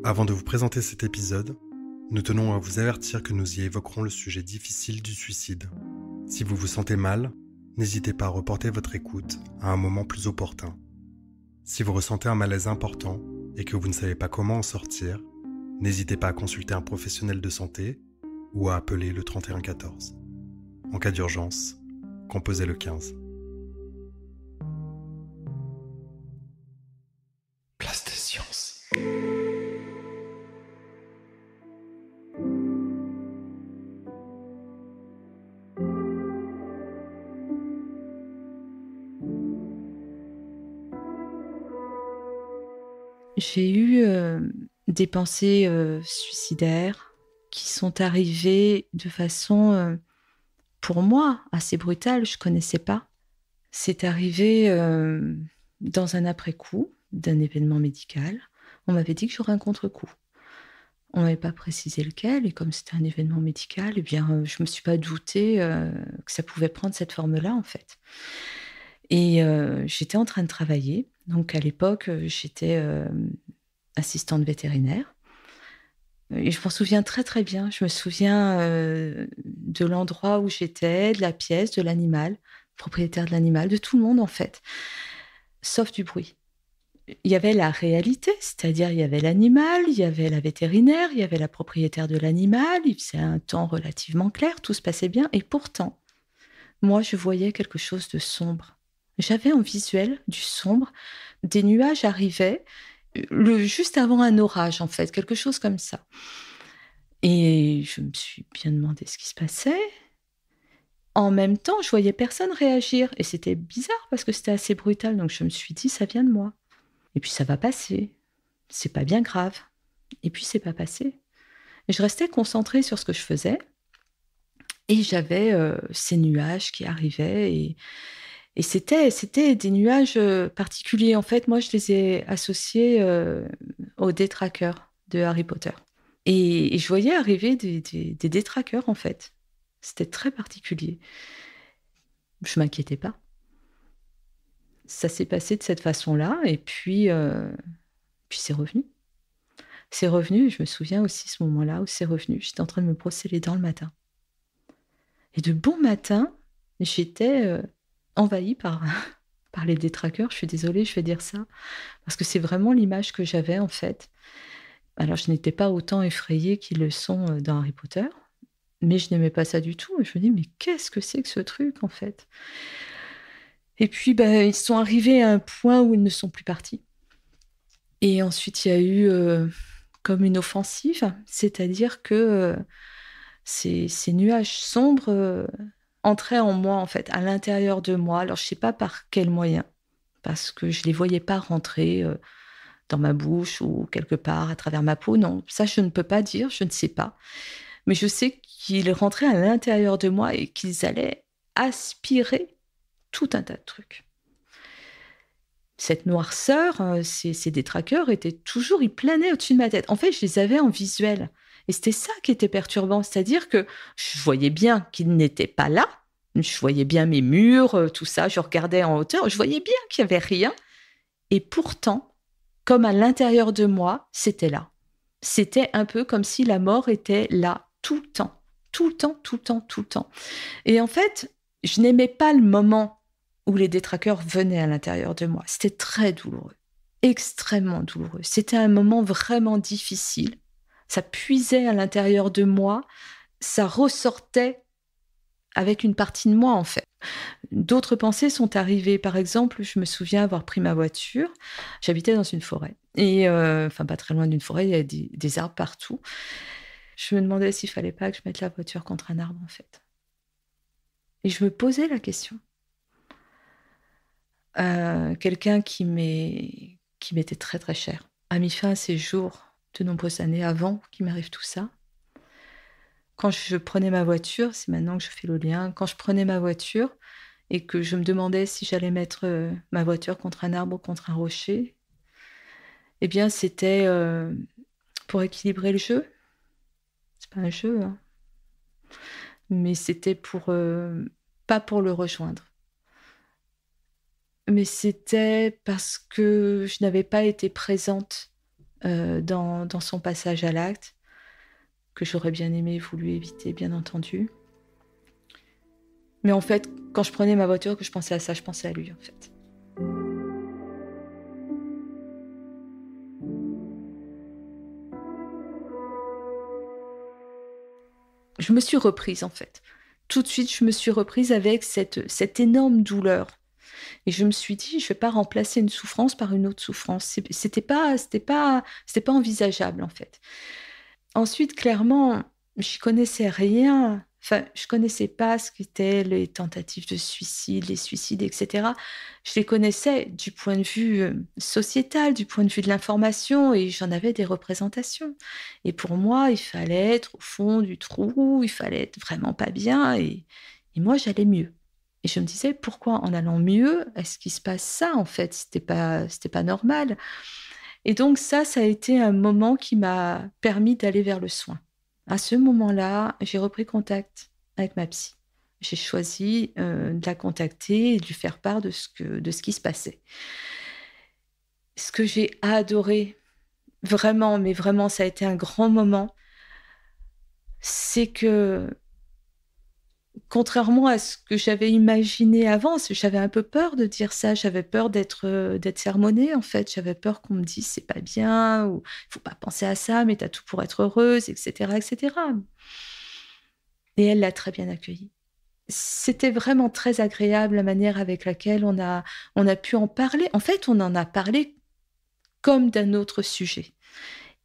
Avant de vous présenter cet épisode, nous tenons à vous avertir que nous y évoquerons le sujet difficile du suicide. Si vous vous sentez mal, n'hésitez pas à reporter votre écoute à un moment plus opportun. Si vous ressentez un malaise important et que vous ne savez pas comment en sortir, n'hésitez pas à consulter un professionnel de santé ou à appeler le 3114. En cas d'urgence, composez le 15. Place des sciences. J'ai eu des pensées suicidaires qui sont arrivées de façon, pour moi, assez brutale. Je ne connaissais pas. C'est arrivé dans un après-coup d'un événement médical. On m'avait dit que j'aurais un contre-coup. On ne m'avait pas précisé lequel. Et comme c'était un événement médical, eh bien, je ne me suis pas doutée que ça pouvait prendre cette forme-là, en fait. Et j'étais en train de travailler. Donc, à l'époque, j'étais assistante vétérinaire. Et je m'en souviens très, très bien. Je me souviens de l'endroit où j'étais, de la pièce, de l'animal, propriétaire de l'animal, de tout le monde, en fait, sauf du bruit. Il y avait la réalité, c'est-à-dire il y avait l'animal, il y avait la vétérinaire, il y avait la propriétaire de l'animal, il faisait un temps relativement clair, tout se passait bien. Et pourtant, moi, je voyais quelque chose de sombre. J'avais en visuel du sombre. Des nuages arrivaient, juste avant un orage, en fait, quelque chose comme ça. Et je me suis bien demandé ce qui se passait. En même temps, je voyais personne réagir. Et c'était bizarre parce que c'était assez brutal. Donc je me suis dit, ça vient de moi. Et puis ça va passer. C'est pas bien grave. Et puis c'est pas passé. Et je restais concentrée sur ce que je faisais. Et j'avais ces nuages qui arrivaient. Et c'était des nuages particuliers. En fait, moi, je les ai associés aux détraqueurs de Harry Potter. Et je voyais arriver des détraqueurs, en fait. C'était très particulier. Je m'inquiétais pas. Ça s'est passé de cette façon-là, et puis c'est revenu. C'est revenu, et je me souviens aussi ce moment-là où c'est revenu. J'étais en train de me brosser les dents le matin. Et de bon matin, j'étais envahie par, par les détraqueurs. Je suis désolée, je vais dire ça, parce que c'est vraiment l'image que j'avais, en fait. Alors, je n'étais pas autant effrayée qu'ils le sont dans Harry Potter, mais je n'aimais pas ça du tout. Et je me dis, mais qu'est-ce que c'est que ce truc, en fait? Et puis, ben, ils sont arrivés à un point où ils ne sont plus partis. Et ensuite, il y a eu comme une offensive, c'est-à-dire que ces nuages sombres entraient en moi, en fait, à l'intérieur de moi. Alors, je ne sais pas par quel moyen, parce que je ne les voyais pas rentrer dans ma bouche ou quelque part à travers ma peau. Non, ça, je ne peux pas dire, je ne sais pas. Mais je sais qu'ils rentraient à l'intérieur de moi et qu'ils allaient aspirer tout un tas de trucs. Cette noirceur, ces détraqueurs étaient toujours, ils planaient au-dessus de ma tête. En fait, je les avais en visuel. Et c'était ça qui était perturbant. C'est-à-dire que je voyais bien qu'ils n'étaient pas là. Je voyais bien mes murs, tout ça. Je regardais en hauteur. Je voyais bien qu'il n'y avait rien. Et pourtant, comme à l'intérieur de moi, c'était là. C'était un peu comme si la mort était là, tout le temps. Tout le temps, tout le temps, tout le temps. Et en fait, je n'aimais pas le moment où les détraqueurs venaient à l'intérieur de moi. C'était très douloureux, extrêmement douloureux. C'était un moment vraiment difficile. Ça puisait à l'intérieur de moi, ça ressortait avec une partie de moi, en fait. D'autres pensées sont arrivées. Par exemple, je me souviens avoir pris ma voiture. J'habitais dans une forêt. Et, enfin, pas très loin d'une forêt, il y a des arbres partout. Je me demandais s'il fallait pas que je mette la voiture contre un arbre, en fait. Et je me posais la question. Quelqu'un qui m'était très très cher a mis fin à ses jours de nombreuses années avant qu'il m'arrive tout ça. Quand je prenais ma voiture, c'est maintenant que je fais le lien, quand je prenais ma voiture et que je me demandais si j'allais mettre ma voiture contre un arbre ou contre un rocher, eh bien c'était pour équilibrer le jeu. C'est pas un jeu, hein. Mais c'était pas pour le rejoindre. Mais c'était parce que je n'avais pas été présente dans son passage à l'acte, que j'aurais bien aimé voulu éviter, bien entendu. Mais en fait, quand je prenais ma voiture, que je pensais à ça, je pensais à lui, en fait. Je me suis reprise, en fait. Tout de suite, je me suis reprise avec cette énorme douleur. Et je me suis dit: «Je vais pas remplacer une souffrance par une autre souffrance». C'était pas envisageable, en fait. Ensuite, clairement, j'y connaissais rien. Enfin, je connaissais pas ce qu'étaient les tentatives de suicide, les suicides, et cetera. Je les connaissais du point de vue, sociétal, du point de vue de l'information, et j'en avais des représentations. Et pour moi, il fallait être au fond du trou, il fallait être vraiment pas bien, et moi, j'allais mieux. Et je me disais: «Pourquoi en allant mieux, est-ce qu'il se passe ça, en fait? C'était pas normal». Et donc ça a été un moment qui m'a permis d'aller vers le soin. À ce moment-là, j'ai repris contact avec ma psy. J'ai choisi, de la contacter et de lui faire part de ce qui se passait. Ce que j'ai adoré, vraiment, mais vraiment, ça a été un grand moment, c'est que contrairement à ce que j'avais imaginé avant, parce que j'avais un peu peur de dire ça, j'avais peur d'être sermonnée, en fait. J'avais peur qu'on me dise: «C'est pas bien» ou «Il faut pas penser à ça, mais tu as tout pour être heureuse», et cetera, et cetera. Et elle l'a très bien accueilli. C'était vraiment très agréable la manière avec laquelle on a pu en parler. En fait, on en a parlé comme d'un autre sujet.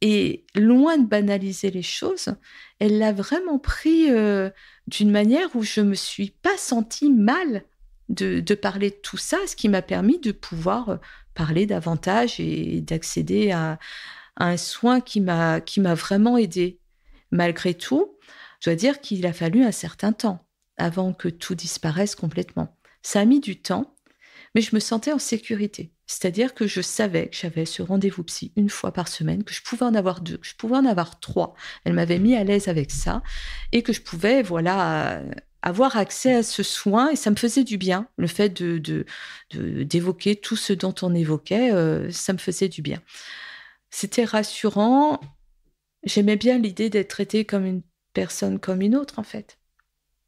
Et loin de banaliser les choses, elle l'a vraiment pris, d'une manière où je me suis pas sentie mal de parler de tout ça, ce qui m'a permis de pouvoir, parler davantage et d'accéder à un soin qui m'a vraiment aidée. Malgré tout, je dois dire qu'il a fallu un certain temps avant que tout disparaisse complètement. Ça a mis du temps, mais je me sentais en sécurité. C'est-à-dire que je savais que j'avais ce rendez-vous psy une fois par semaine, que je pouvais en avoir 2, que je pouvais en avoir 3. Elle m'avait mis à l'aise avec ça, et que je pouvais, voilà, avoir accès à ce soin, et ça me faisait du bien. Le fait d'évoquer tout ce dont on évoquait, ça me faisait du bien. C'était rassurant. J'aimais bien l'idée d'être traitée comme une personne comme une autre, en fait.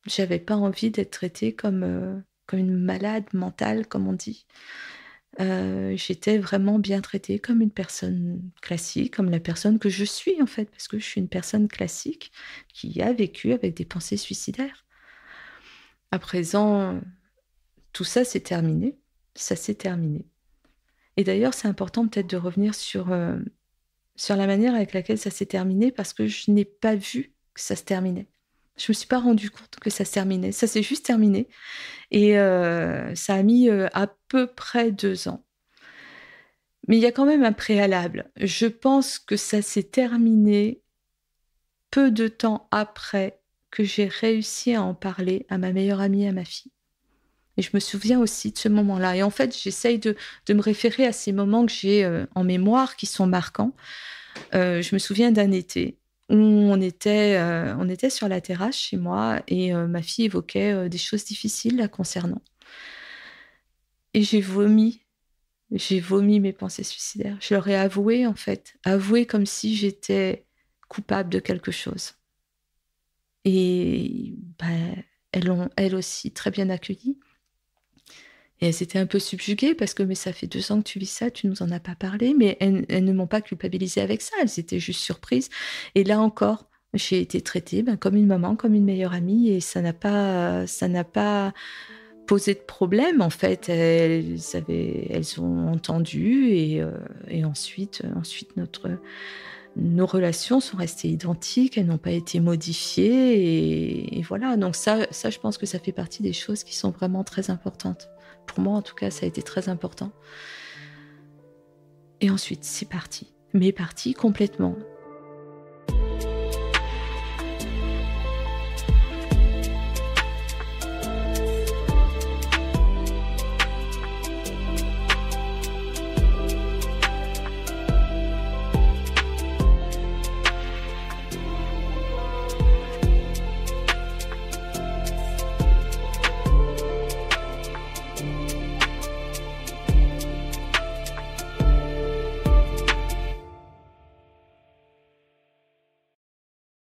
J'avais pas envie d'être traitée comme une malade mentale, comme on dit. J'étais vraiment bien traitée comme une personne classique, comme la personne que je suis, en fait, parce que je suis une personne classique qui a vécu avec des pensées suicidaires. À présent, tout ça, c'est terminé. Ça s'est terminé. Et d'ailleurs, c'est important peut-être de revenir sur la manière avec laquelle ça s'est terminé, parce que je n'ai pas vu que ça se terminait. Je me suis pas rendu compte que ça se terminait. Ça s'est juste terminé, et ça a mis, à peu près 2 ans. Mais il y a quand même un préalable. Je pense que ça s'est terminé peu de temps après que j'ai réussi à en parler à ma meilleure amie, à ma fille. Et je me souviens aussi de ce moment-là. Et en fait, j'essaye de me référer à ces moments que j'ai, en mémoire, qui sont marquants. Je me souviens d'un été où on était sur la terrasse chez moi, et ma fille évoquait, des choses difficiles la concernant. Et j'ai vomi mes pensées suicidaires. Je leur ai avoué, en fait, avoué comme si j'étais coupable de quelque chose. Et bah, elles l'ont, elles aussi, très bien accueilli. Et elles étaient un peu subjuguées parce que: «Mais ça fait 2 ans que tu vis ça, tu nous en as pas parlé». Mais elles ne m'ont pas culpabilisée avec ça, elles étaient juste surprises. Et là encore, j'ai été traitée, comme une maman, comme une meilleure amie, et ça n'a pas posé de problème, en fait. Elles ont entendu, et ensuite nos relations sont restées identiques, elles n'ont pas été modifiées, et voilà. Donc ça, je pense que ça fait partie des choses qui sont vraiment très importantes. Pour moi, en tout cas, ça a été très important. Et ensuite, c'est parti. Mais parti complètement.